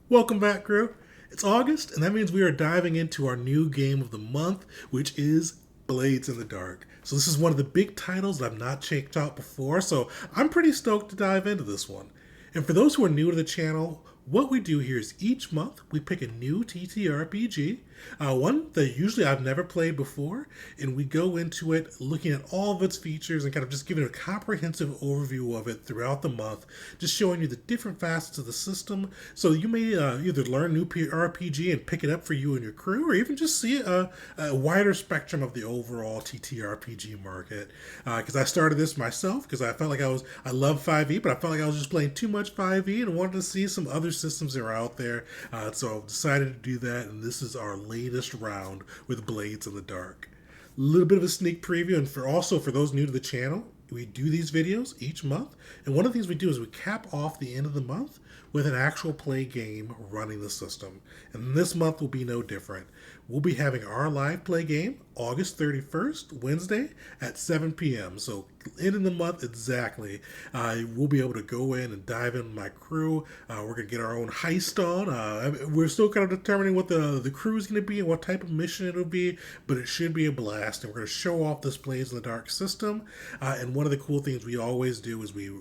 Welcome back, crew. It's August, and that means we are diving into our new game of the month, which is Blades in the Dark. So, this is one of the big titles that I've not checked out before, so I'm pretty stoked to dive into this one. And for those who are new to the channel, what we do here is each month we pick a new TTRPG, one that usually I've never played before, and we go into it looking at all of its features and kind of just giving a comprehensive overview of it throughout the month, just showing you the different facets of the system. So you may either learn new RPG and pick it up for you and your crew, or even just see a wider spectrum of the overall TTRPG market. Because I started this myself because I felt like I love 5e, but I felt like I was just playing too much 5e and wanted to see some other systems that are out there. So I've decided to do that, and this is our latest round with Blades in the Dark. A little bit of a sneak preview, and for those new to the channel, we do these videos each month, and one of the things we do is we cap off the end of the month with an actual play game running the system. And this month will be no different. We'll be having our live play game August 31st, Wednesday at 7 p.m. So, end of the month exactly. We'll be able to go in and dive in with my crew. We're going to get our own heist on. We're still kind of determining what the crew is going to be and what type of mission it'll be, but it should be a blast. And we're going to show off this Blades in the Dark system. And one of the cool things we always do is we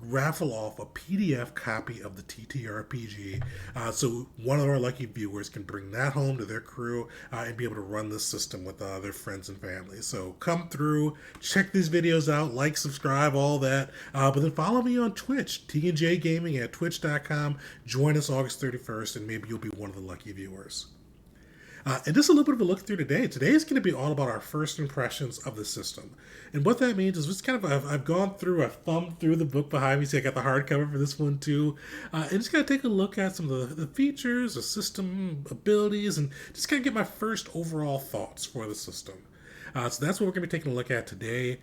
raffle off a PDF copy of the TTRPG, so one of our lucky viewers can bring that home to their crew and be able to run this system with their friends and family. So come through, check these videos out, like, subscribe, all that. But then follow me on Twitch, TNJ Gaming at twitch.com. Join us August 31st, and maybe you'll be one of the lucky viewers. And just a little bit of a look through today. Today is going to be all about our first impressions of the system. And what that means is just kind of, I've gone through, I've thumbed through the book behind me. See, I got the hardcover for this one too. And just kind of take a look at some of the features, the system abilities, and just kind of get my first overall thoughts for the system. So that's what we're going to be taking a look at today.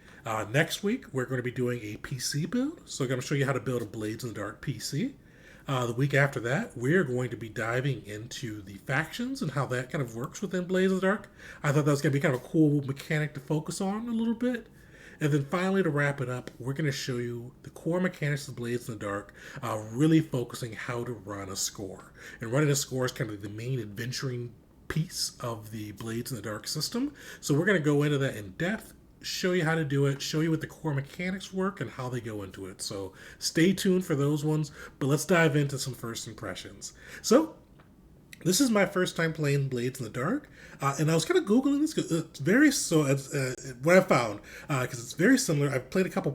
Next week, we're going to be doing a PC build. So I'm going to show you how to build a Blades in the Dark PC. The week after that, we're going to be diving into the factions and how that kind of works within Blades of the Dark. I thought that was going to be kind of a cool mechanic to focus on a little bit. And then finally, to wrap it up, we're going to show you the core mechanics of Blades in the Dark, really focusing how to run a score. And running a score is kind of the main adventuring piece of the Blades in the Dark system. So we're going to go into that in depth, show you how to do it, show you what the core mechanics work and how they go into it. So stay tuned for those ones, but let's dive into some first impressions. So this is my first time playing Blades in the Dark, and I was kind of googling this because it's what I found, because it's very similar. I've played a couple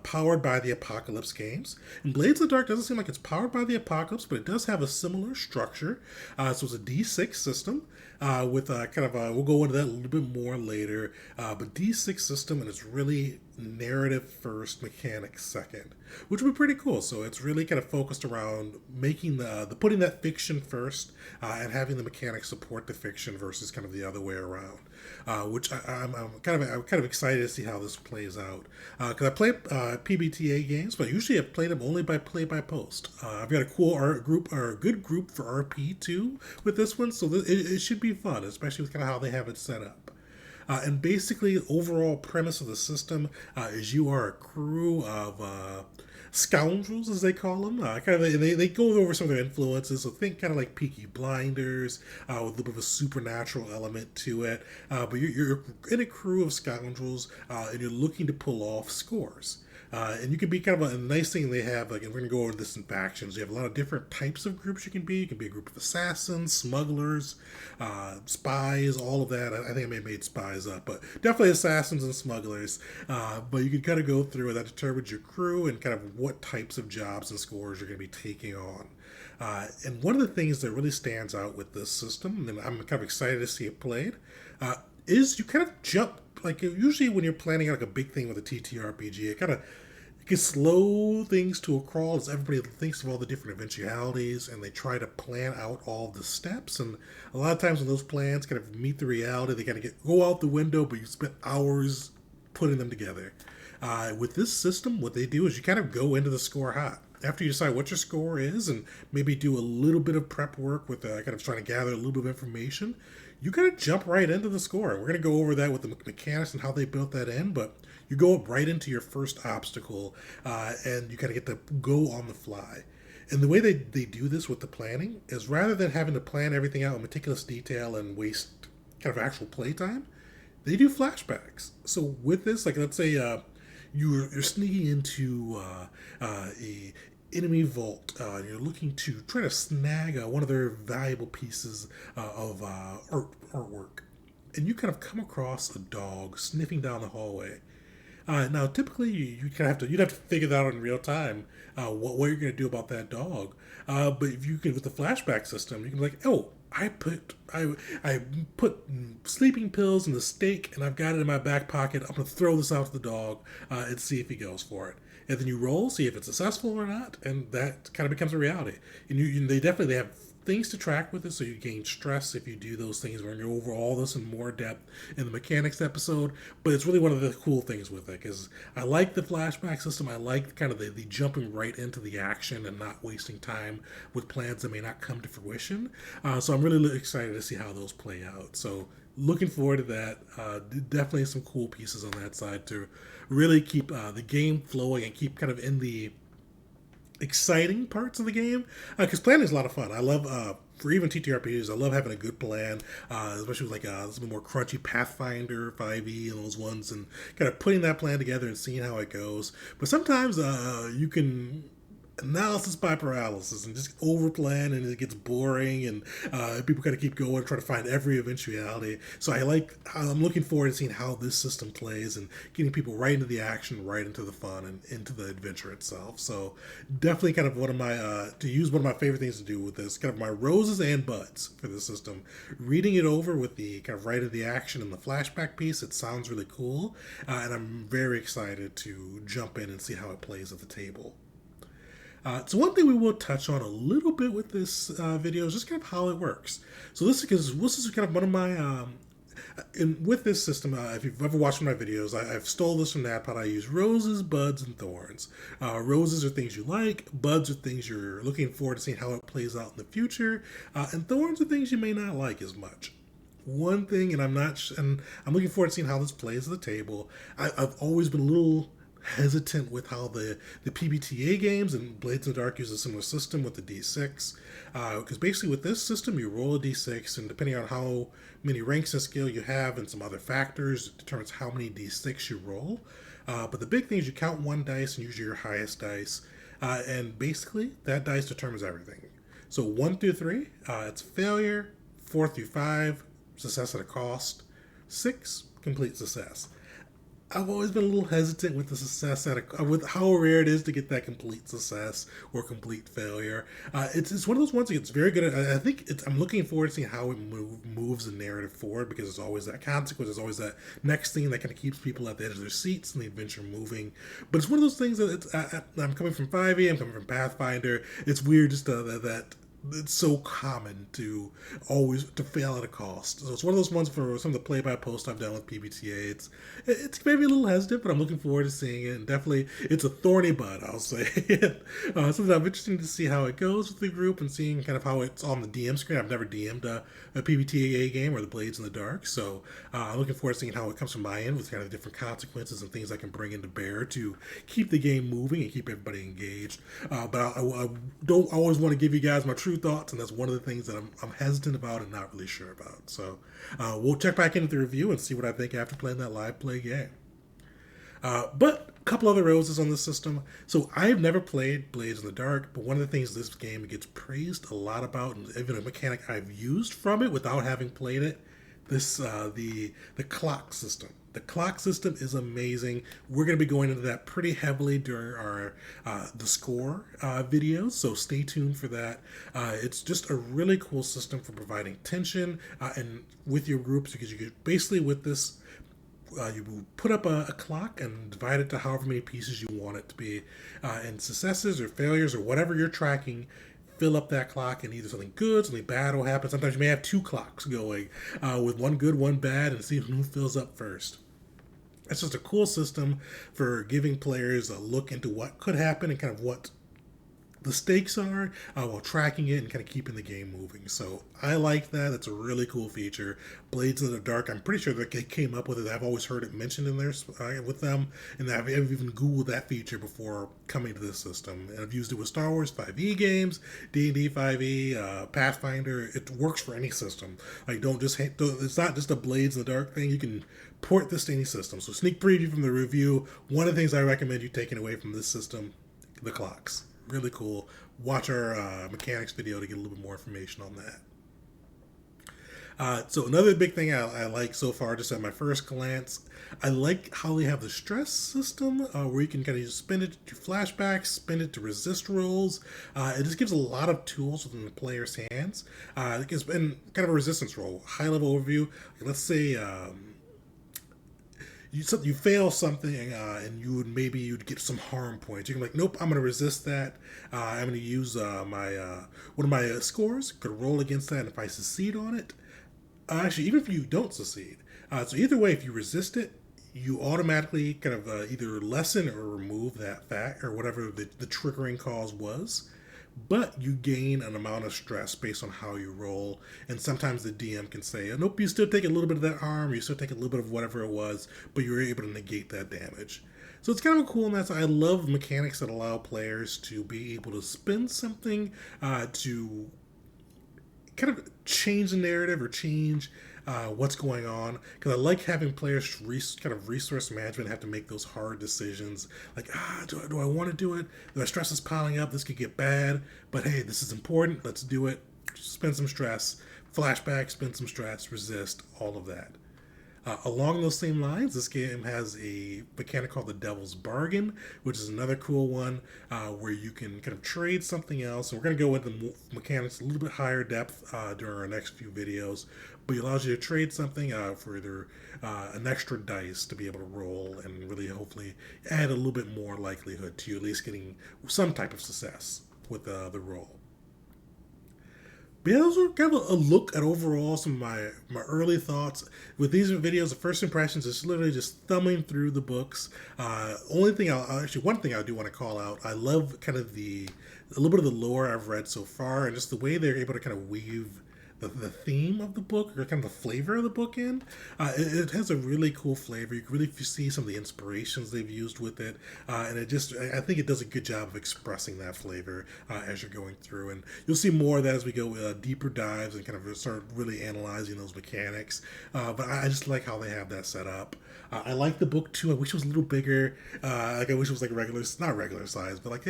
powered by the Apocalypse games, and Blades in the Dark doesn't seem like it's powered by the Apocalypse, but it does have a similar structure. So it's a D6 system with we'll go into that a little bit more later, but D6 system, and it's really narrative first, mechanics second, which would be pretty cool. So it's really kind of focused around making the putting that fiction first and having the mechanics support the fiction versus kind of the other way around. Which I'm kind of excited to see how this plays out because I play PBTA games, but usually I've played them only by play by post. I've got a cool art group or a good group for RP too with this one, so it should be fun, especially with kind of how they have it set up. And basically, the overall premise of the system is you are a crew of scoundrels, as they call them. They go over some of their influences, so think kind of like Peaky Blinders, with a little bit of a supernatural element to it. But you're in a crew of scoundrels, and you're looking to pull off scores. And you can be kind of a nice thing they have, like, and we're going to go over this in factions. You have a lot of different types of groups you can be. You can be a group of assassins, smugglers, spies, all of that. I think I may have made spies up, but definitely assassins and smugglers. But you can kind of go through, and that determines your crew and kind of what types of jobs and scores you're going to be taking on. And one of the things that really stands out with this system, and I'm kind of excited to see it played, is you kind of jump. Like, usually when you're planning out like a big thing with a TTRPG, it can slow things to a crawl as everybody thinks of all the different eventualities and they try to plan out all the steps. And a lot of times when those plans kind of meet the reality, they kind of go out the window, but you spent hours putting them together. With this system, what they do is you kind of go into the score hot. After you decide what your score is and maybe do a little bit of prep work with kind of trying to gather a little bit of information, you kind of jump right into the score. We're going to go over that with the mechanics and how they built that in, but you go right into your first obstacle and you kind of get to go on the fly. And the way they do this with the planning is rather than having to plan everything out in meticulous detail and waste kind of actual playtime, they do flashbacks. So with this, like let's say you're sneaking into a enemy vault. You're looking to try to snag one of their valuable pieces of artwork, and you kind of come across a dog sniffing down the hallway. Now, typically, you kind of you'd have to figure that out in real time, what you're going to do about that dog. But if you can, with the flashback system, you can be like, oh, I put sleeping pills in the steak, and I've got it in my back pocket. I'm going to throw this out to the dog and see if he goes for it. And then you roll, see if it's successful or not, and that kind of becomes a reality. And they have things to track with it, so you gain stress if you do those things. We're going to go over all this in more depth in the mechanics episode, but it's really one of the cool things with it, because I like the flashback system. I like kind of the jumping right into the action and not wasting time with plans that may not come to fruition. So I'm really excited to see how those play out. So looking forward to that. Definitely some cool pieces on that side to really keep the game flowing and keep kind of in the exciting parts of the game, because planning is a lot of fun. I love for even TTRPGs, I love having a good plan, especially with like some more crunchy Pathfinder 5e and those ones, and kind of putting that plan together and seeing how it goes. But sometimes you can analysis by paralysis and just over plan, and it gets boring, and people kind of keep going, try to find every eventuality. So I'm looking forward to seeing how this system plays and getting people right into the action, right into the fun, and into the adventure itself. So definitely kind of one of my to use one of my favorite things to do with this, kind of my roses and buds for this system. Reading it over with the kind of right into the action and the flashback piece, it sounds really cool, and I'm very excited to jump in and see how it plays at the table. So one thing we will touch on a little bit with this video is just kind of how it works. So this is kind of one of my with this system. If you've ever watched my videos, I've stole this from NatPod. I use roses, buds, and thorns. Roses are things you like. Buds are things you're looking forward to seeing how it plays out in the future. And thorns are things you may not like as much. One thing, and I'm looking forward to seeing how this plays at the table. I've always been a little hesitant with how the PBTA games and Blades in the Dark use a similar system with the D6, because basically with this system you roll a D6, and depending on how many ranks and skill you have and some other factors, it determines how many D6 you roll. But the big thing is you count one dice and use your highest dice, and basically that dice determines everything. So 1 through 3, it's failure. 4 through 5, success at a cost. 6, complete success. I've always been a little hesitant with the success with how rare it is to get that complete success or complete failure. It's one of those ones that gets very good at. I think I'm looking forward to seeing how it moves the narrative forward, because there's always that consequence. There's always that next thing that kind of keeps people at the edge of their seats and the adventure moving. But it's one of those things that I'm coming from 5e. I'm coming from Pathfinder. It's weird just that it's so common to always to fail at a cost. So it's one of those ones for some of the play-by-post I've done with PBTA. It's maybe a little hesitant, but I'm looking forward to seeing it. And definitely, it's a thorny bud, I'll say. Something I'm interested to see how it goes with the group and seeing kind of how it's on the DM screen. I've never DM'd a PBTA game or the Blades in the Dark, so I'm looking forward to seeing how it comes from my end with kind of different consequences and things I can bring into bear to keep the game moving and keep everybody engaged. But I don't always want to give you guys my true thoughts, and that's one of the things that I'm hesitant about and not really sure about. So we'll check back into the review and see what I think after playing that live play game. But a couple other roses on the system. So I've never played Blades in the Dark, but one of the things this game gets praised a lot about, and even a mechanic I've used from it without having played it, the clock system. The clock system is amazing. We're going to be going into that pretty heavily during our the score videos, so stay tuned for that. It's just a really cool system for providing tension and with your groups, because you get basically with this. You put up a clock and divide it to however many pieces you want it to be, and successes or failures or whatever you're tracking, fill up that clock, and either something good, something bad will happen. Sometimes you may have two clocks going, with one good, one bad, and see who fills up first. It's just a cool system for giving players a look into what could happen and kind of what the stakes are while tracking it and kind of keeping the game moving. So I like that. It's a really cool feature. Blades in the Dark, I'm pretty sure that they came up with it. I've always heard it mentioned in there with them, and I've even Googled that feature before coming to this system. And I've used it with Star Wars 5e games, D&D 5e, Pathfinder. It works for any system. Like, it's not just a Blades in the Dark thing. You can port this to any system. So sneak preview from the review. One of the things I recommend you taking away from this system, the clocks. Really cool. Watch our mechanics video to get a little bit more information on that. So another big thing I like so far, just at my first glance, I like how they have the stress system where you can kind of spin it to flashbacks, spin it to resist rolls. It just gives a lot of tools within the player's hands. It's been kind of a resistance roll, high level overview. Let's say you fail something and you'd get some harm points. You can nope, I'm going to resist that. I'm going to use my one of my scores. Could roll against that, and if I succeed on it, actually, even if you don't succeed, so either way, if you resist it, you automatically kind of either lessen or remove that fact or whatever the triggering cause was. But you gain an amount of stress based on how you roll, and sometimes the DM can say, nope, you still take a little bit of that harm, or you still take a little bit of whatever it was, but you're able to negate that damage. So it's kind of cool in that. I love mechanics that allow players to be able to spin something to kind of change the narrative or change what's going on, because I like having players kind of resource management, have to make those hard decisions like, do I want to do it? The stress is piling up, this could get bad, but hey, this is important, let's do it. Spend some stress, flashback, spend some stress, resist, all of that. Along those same lines, this game has a mechanic called the Devil's Bargain, which is another cool one where you can kind of trade something else. And we're going to go into the mechanics a little bit higher depth during our next few videos. But it allows you to trade something for either an extra dice to be able to roll and really hopefully add a little bit more likelihood to you at least getting some type of success with the roll. But yeah, those are kind of a look at overall some of my early thoughts. With these videos, the first impressions is literally just thumbing through the books. One thing I do want to call out, I love kind of a little bit of the lore I've read so far, and just the way they're able to kind of weave the theme of the book, or kind of the flavor of the book in. It has a really cool flavor. You can really see some of the inspirations they've used with it, and I think it does a good job of expressing that flavor as you're going through. And you'll see more of that as we go deeper dives and kind of start really analyzing those mechanics. But I just like how they have that set up. I like the book too. I wish it was a little bigger. I wish it was not regular size, but like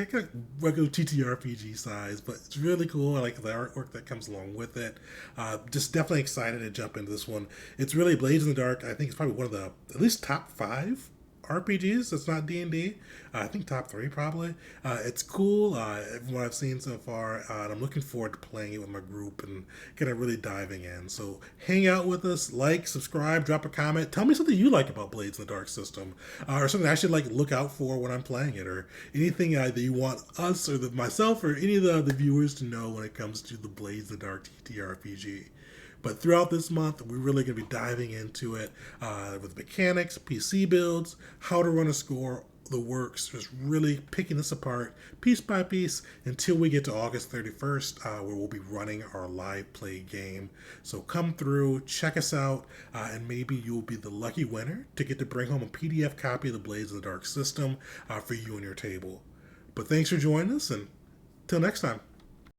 regular TTRPG size. But it's really cool. I like the artwork that comes along with it. Just definitely excited to jump into this one. It's really Blades in the Dark. I think it's probably one of the at least top 5 RPGs that's not D&D. I think top 3 probably. It's cool from what I've seen so far, and I'm looking forward to playing it with my group and kind of really diving in. So hang out with us, like, subscribe, drop a comment. Tell me something you like about Blades in the Dark system, or something I should look out for when I'm playing it, or anything that you want us or myself or any of the viewers to know when it comes to the Blades in the Dark TTRPG. But throughout this month, we're really going to be diving into it with mechanics, PC builds, how to run a score, the works, just really picking this apart piece by piece until we get to August 31st, where we'll be running our live play game. So come through, check us out, and maybe you'll be the lucky winner to get to bring home a PDF copy of the Blades of the Dark system for you and your table. But thanks for joining us, and till next time.